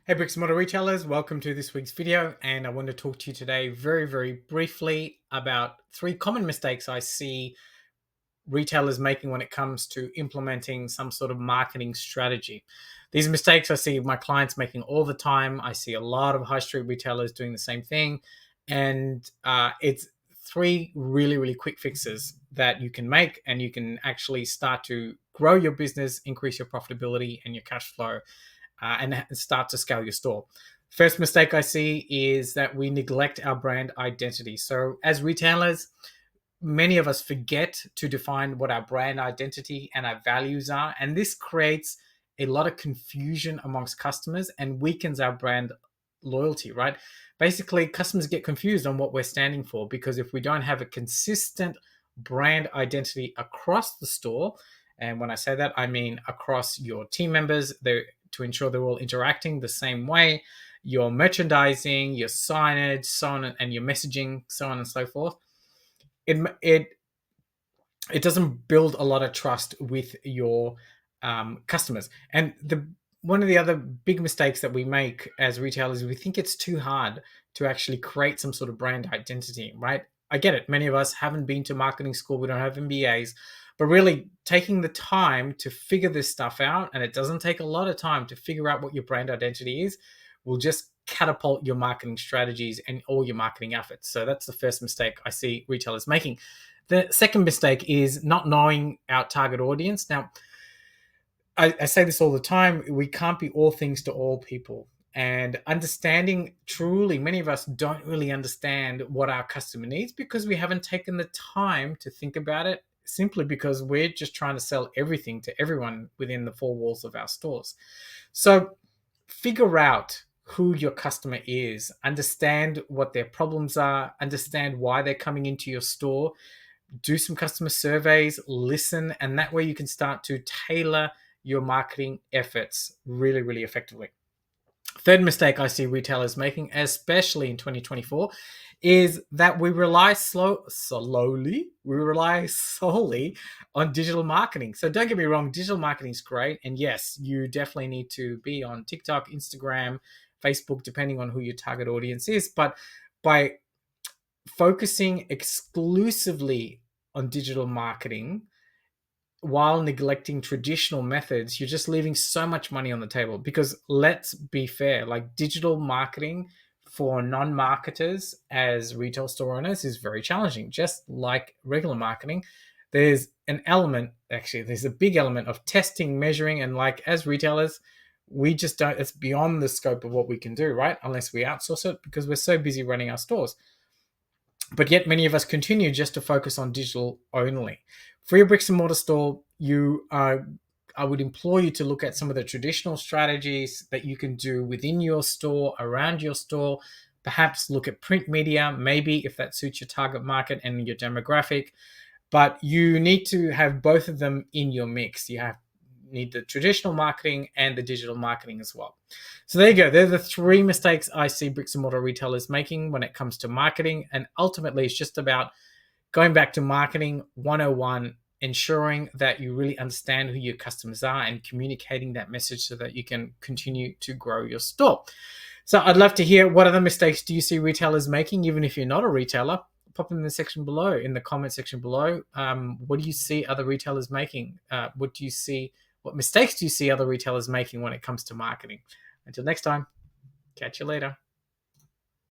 Hey Bricks Mortar Retailers, welcome to this week's video, and I want to talk to you today very briefly about three common mistakes I see retailers making when it comes to implementing some sort of marketing strategy. These mistakes I see my clients making all the time. I see a lot of high street retailers doing the same thing, and it's three really quick fixes that you can make, and you can actually start to grow your business, increase your profitability and your cash flow, and start to scale your store. First mistake I see is that we neglect our brand identity. So as retailers, many of us forget to define what our brand identity and our values are. And this creates a lot of confusion amongst customers and weakens our brand loyalty, right? Basically, customers get confused on what we're standing for because if we don't have a consistent brand identity across the store, and when I say that, I mean across your team members, to ensure they're all interacting the same way, your merchandising, your signage, so on, and your messaging, so on and so forth. It doesn't build a lot of trust with your customers. And one of the other big mistakes that we make as retailers is we think it's too hard to actually create some sort of brand identity, right? I get it. Many of us haven't been to marketing school. We don't have MBAs, but really taking the time to figure this stuff out, and it doesn't take a lot of time to figure out what your brand identity is, will just catapult your marketing strategies and all your marketing efforts. So that's the first mistake I see retailers making. The second mistake is not knowing our target audience. Now, I say this all the time, we can't be all things to all people. And understanding truly, many of us don't really understand what our customer needs because we haven't taken the time to think about it, simply because we're just trying to sell everything to everyone within the four walls of our stores. So figure out who your customer is, understand what their problems are, understand why they're coming into your store, do some customer surveys, listen, and that way you can start to tailor your marketing efforts really effectively. Third mistake I see retailers making, especially in 2024, is that we rely solely on digital marketing. So don't get me wrong, digital marketing is great. And yes, you definitely need to be on TikTok, Instagram, Facebook, depending on who your target audience is. But by focusing exclusively on digital marketing while neglecting traditional methods, you're just leaving so much money on the table. Because let's be fair, like, digital marketing for non-marketers as retail store owners is very challenging. Just like regular marketing, there's a big element of testing, measuring, and like as retailers, we just don't, it's beyond the scope of what we can do, right? Unless we outsource it because we're so busy running our stores. But yet many of us continue just to focus on digital only. For your bricks and mortar store, I would implore you to look at some of the traditional strategies that you can do within your store, around your store. Perhaps look at print media, maybe, if that suits your target market and your demographic. But you need to have both of them in your mix. You need the traditional marketing and the digital marketing as well. So there you go. They're the three mistakes I see bricks and mortar retailers making when it comes to marketing. And ultimately, it's just about going back to marketing 101, ensuring that you really understand who your customers are and communicating that message so that you can continue to grow your store. So I'd love to hear, what other mistakes do you see retailers making, even if you're not a retailer? Pop them in the section below, in the comment section below. What do you see other retailers making? What mistakes do you see other retailers making when it comes to marketing? Until next time, catch you later.